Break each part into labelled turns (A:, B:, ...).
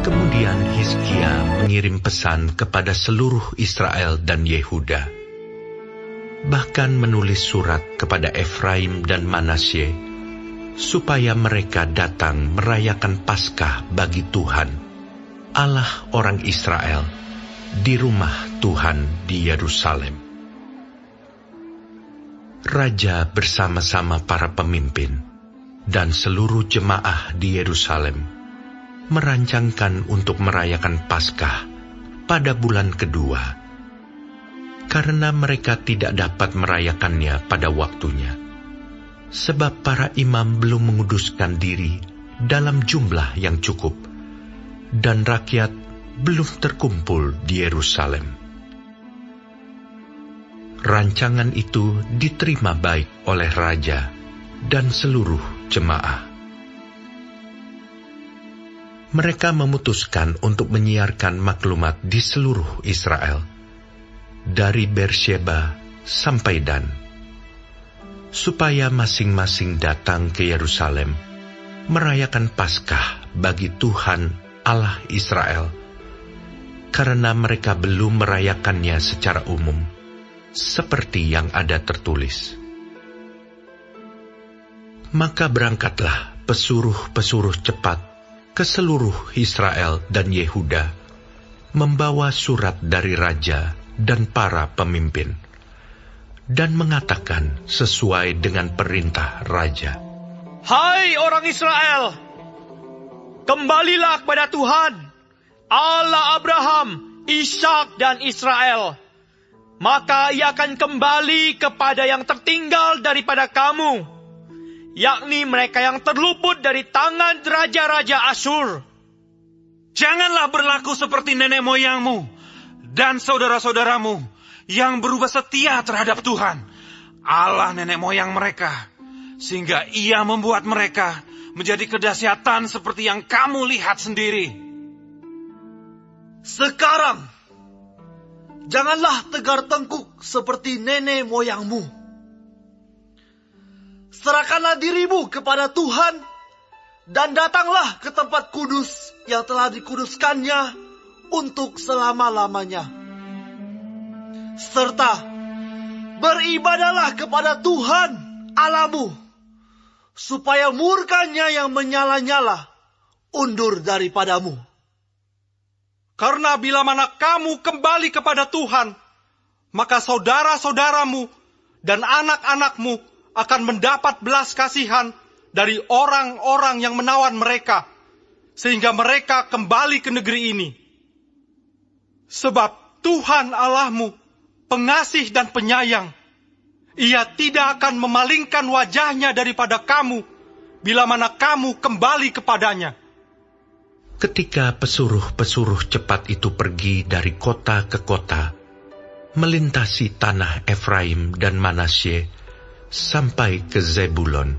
A: Kemudian Hizkia mengirim pesan kepada seluruh Israel dan Yehuda, bahkan menulis surat kepada Efraim dan Manasye, supaya mereka datang merayakan Paskah bagi Tuhan, Allah orang Israel, di rumah Tuhan di Yerusalem. Raja bersama-sama para pemimpin dan seluruh jemaah di Yerusalem merancangkan untuk merayakan Paskah pada bulan kedua, karena mereka tidak dapat merayakannya pada waktunya, sebab para imam belum menguduskan diri dalam jumlah yang cukup, dan rakyat belum terkumpul di Yerusalem. Rancangan itu diterima baik oleh raja dan seluruh jemaah. Mereka memutuskan untuk menyiarkan maklumat di seluruh Israel, dari Beersheba sampai Dan, supaya masing-masing datang ke Yerusalem merayakan Paskah bagi Tuhan Allah Israel, karena mereka belum merayakannya secara umum, seperti yang ada tertulis. Maka berangkatlah pesuruh-pesuruh cepat ke seluruh Israel dan Yehuda, membawa surat dari raja dan para pemimpin, dan mengatakan sesuai dengan perintah raja.
B: Hai orang Israel, kembalilah kepada Tuhan, Allah Abraham, Ishak dan Israel. Maka ia akan kembali kepada yang tertinggal daripada kamu, yakni mereka yang terluput dari tangan raja-raja Asyur.
C: Janganlah berlaku seperti nenek moyangmu dan saudara-saudaramu yang berubah setia terhadap Tuhan, Allah nenek moyang mereka, sehingga ia membuat mereka menjadi kedahsyatan seperti yang kamu lihat sendiri.
D: Sekarang, janganlah tegar tengkuk seperti nenek moyangmu. Serahkanlah dirimu kepada Tuhan, dan datanglah ke tempat kudus yang telah dikuduskannya untuk selama-lamanya. Serta beribadahlah kepada Tuhan Allahmu, supaya murkanya yang menyala-nyala undur daripadamu.
C: Karena bila mana kamu kembali kepada Tuhan, maka saudara-saudaramu dan anak-anakmu akan mendapat belas kasihan dari orang-orang yang menawan mereka, sehingga mereka kembali ke negeri ini. Sebab Tuhan Allahmu pengasih dan penyayang, ia tidak akan memalingkan wajahnya daripada kamu, bila mana kamu kembali kepadanya.
A: Ketika pesuruh-pesuruh cepat itu pergi dari kota ke kota, melintasi tanah Efraim dan Manasye, sampai ke Zebulon,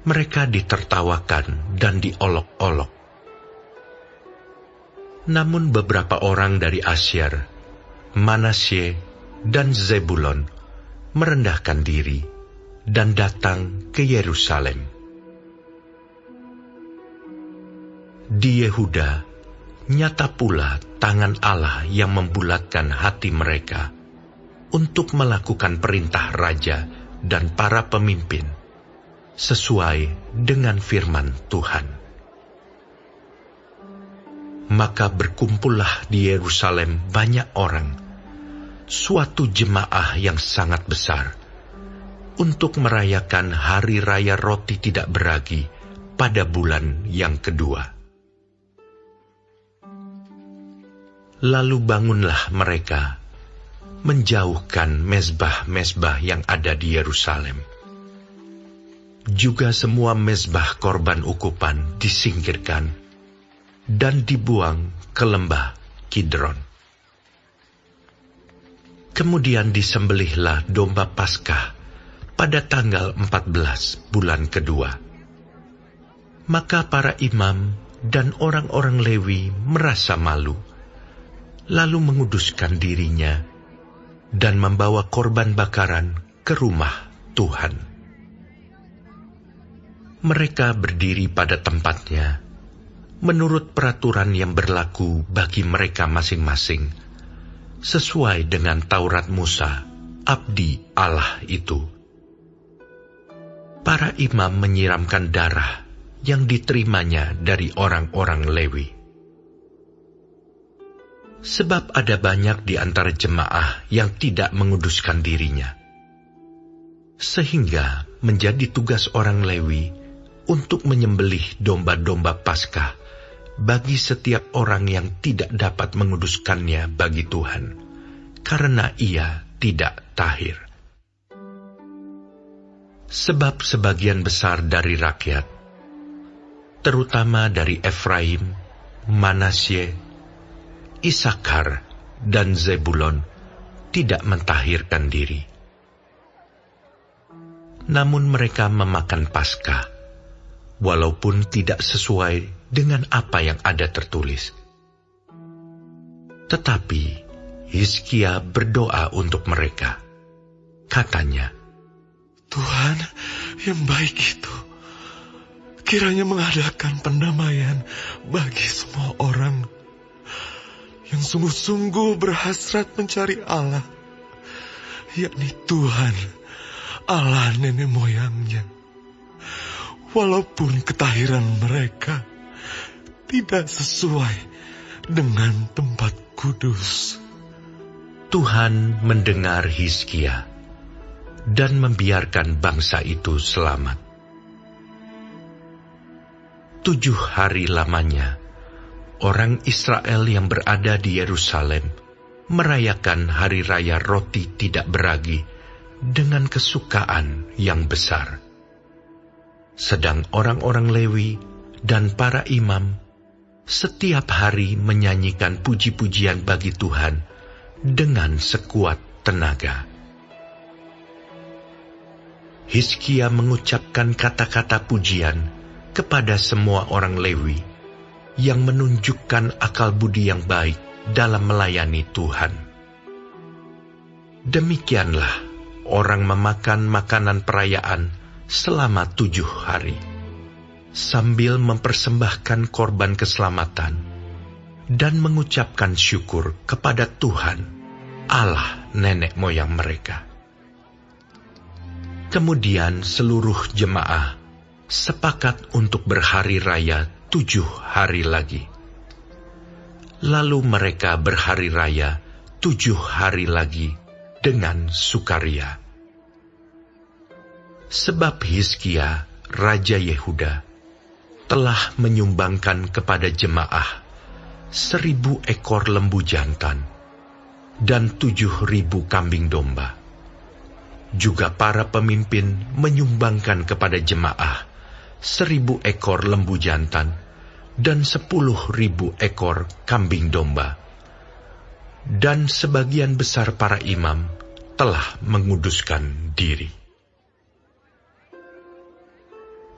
A: mereka ditertawakan dan diolok-olok. Namun beberapa orang dari Asyir, Manasye, dan Zebulon merendahkan diri dan datang ke Yerusalem. Di Yehuda, nyata pula tangan Allah yang membulatkan hati mereka untuk melakukan perintah raja dan para pemimpin, sesuai dengan firman Tuhan. Maka berkumpullah di Yerusalem banyak orang, suatu jemaah yang sangat besar, untuk merayakan hari raya roti tidak beragi pada bulan yang kedua. Lalu bangunlah mereka, menjauhkan mezbah-mezbah yang ada di Yerusalem. Juga semua mezbah korban ukupan disingkirkan dan dibuang ke lembah Kidron. Kemudian disembelihlah domba Paskah pada tanggal 14 bulan kedua. Maka para imam dan orang-orang Lewi merasa malu, lalu menguduskan dirinya dan membawa korban bakaran ke rumah Tuhan. Mereka berdiri pada tempatnya, menurut peraturan yang berlaku bagi mereka masing-masing, sesuai dengan Taurat Musa, abdi Allah itu. Para imam menyiramkan darah yang diterimanya dari orang-orang Lewi. Sebab ada banyak di antara jemaah yang tidak menguduskan dirinya, sehingga menjadi tugas orang Lewi untuk menyembelih domba-domba Paskah bagi setiap orang yang tidak dapat menguduskannya bagi Tuhan, karena ia tidak tahir. Sebab sebagian besar dari rakyat, terutama dari Efraim, Manasye, Isakar, dan Zebulon, tidak mentahirkan diri. Namun mereka memakan Paskah, walaupun tidak sesuai dengan apa yang ada tertulis. Tetapi Hizkia berdoa untuk mereka. Katanya,
E: Tuhan yang baik itu kiranya mengadakan pendamaian bagi semua orang yang sungguh-sungguh berhasrat mencari Allah, yakni Tuhan, Allah nenek moyangnya, walaupun ketahiran mereka tidak sesuai dengan tempat kudus.
A: Tuhan mendengar Hizkia dan membiarkan bangsa itu selamat. 7 hari lamanya, orang Israel yang berada di Yerusalem merayakan hari raya roti tidak beragi dengan kesukaan yang besar. Sedang orang-orang Lewi dan para imam setiap hari menyanyikan puji-pujian bagi Tuhan dengan sekuat tenaga. Hizkia mengucapkan kata-kata pujian kepada semua orang Lewi yang menunjukkan akal budi yang baik dalam melayani Tuhan. Demikianlah orang memakan makanan perayaan selama 7 hari, sambil mempersembahkan korban keselamatan dan mengucapkan syukur kepada Tuhan, Allah nenek moyang mereka. Kemudian seluruh jemaah sepakat untuk berhari raya 7 hari lagi. Lalu mereka berhari raya 7 hari lagi dengan sukaria. Sebab Hizkia, Raja Yehuda, telah menyumbangkan kepada jemaah 1.000 ekor lembu jantan dan 7.000 kambing domba. Juga para pemimpin menyumbangkan kepada jemaah 1.000 ekor lembu jantan dan 10.000 ekor kambing domba. Dan sebagian besar para imam telah menguduskan diri.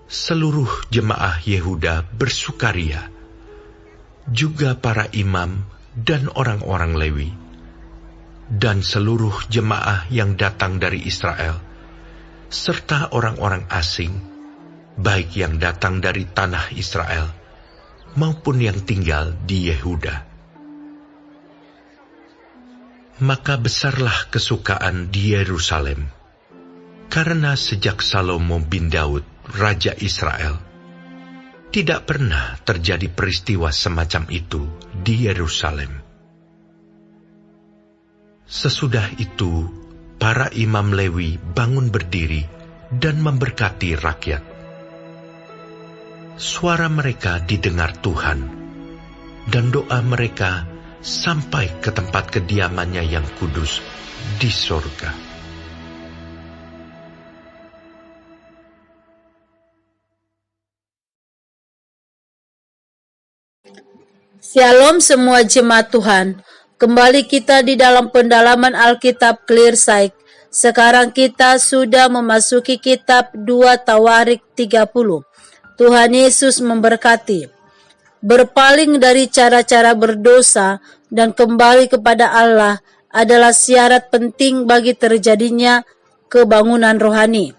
A: Seluruh jemaah Yehuda bersukaria, juga para imam dan orang-orang Lewi, dan seluruh jemaah yang datang dari Israel, serta orang-orang asing, baik yang datang dari tanah Israel, maupun yang tinggal di Yehuda. Maka besarlah kesukaan di Yerusalem, karena sejak Salomo bin Daud, Raja Israel, tidak pernah terjadi peristiwa semacam itu di Yerusalem. Sesudah itu, para imam Lewi bangun berdiri dan memberkati rakyat. Suara mereka didengar Tuhan, dan doa mereka sampai ke tempat kediamannya yang kudus di sorga.
F: Shalom semua jemaat Tuhan. Kembali kita di dalam pendalaman Alkitab Clear Sight. Sekarang kita sudah memasuki kitab 2 Tawarik 30. Tuhan Yesus memberkati. Berpaling dari cara-cara berdosa dan kembali kepada Allah adalah syarat penting bagi terjadinya kebangunan rohani.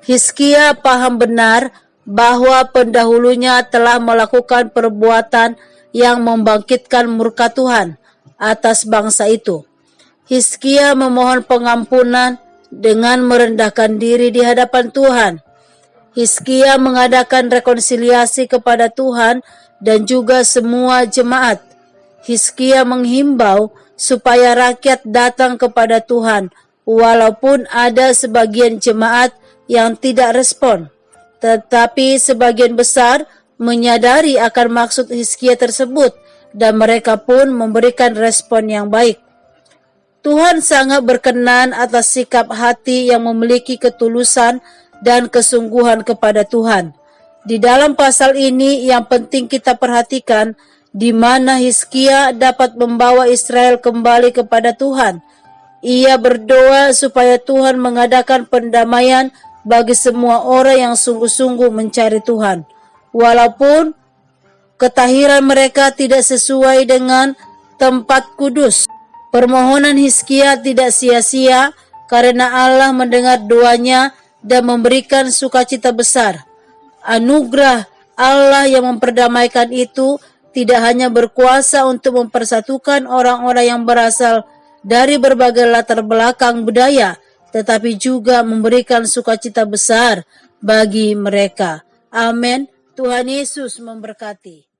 F: Hizkia paham benar bahwa pendahulunya telah melakukan perbuatan yang membangkitkan murka Tuhan atas bangsa itu. Hizkia memohon pengampunan dengan merendahkan diri di hadapan Tuhan. Hizkia mengadakan rekonsiliasi kepada Tuhan dan juga semua jemaat. Hizkia menghimbau supaya rakyat datang kepada Tuhan, walaupun ada sebagian jemaat yang tidak respon. Tetapi sebagian besar menyadari akan maksud Hizkia tersebut dan mereka pun memberikan respon yang baik. Tuhan sangat berkenan atas sikap hati yang memiliki ketulusan dan kesungguhan kepada Tuhan. Di dalam pasal ini yang penting kita perhatikan di mana Hizkia dapat membawa Israel kembali kepada Tuhan. Ia berdoa supaya Tuhan mengadakan pendamaian bagi semua orang yang sungguh-sungguh mencari Tuhan. Walaupun ketahiran mereka tidak sesuai dengan tempat kudus. Permohonan Hizkia tidak sia-sia karena Allah mendengar doanya dan memberikan sukacita besar. Anugerah Allah yang memperdamaikan itu tidak hanya berkuasa untuk mempersatukan orang-orang yang berasal dari berbagai latar belakang budaya, tetapi juga memberikan sukacita besar bagi mereka. Amin. Tuhan Yesus memberkati.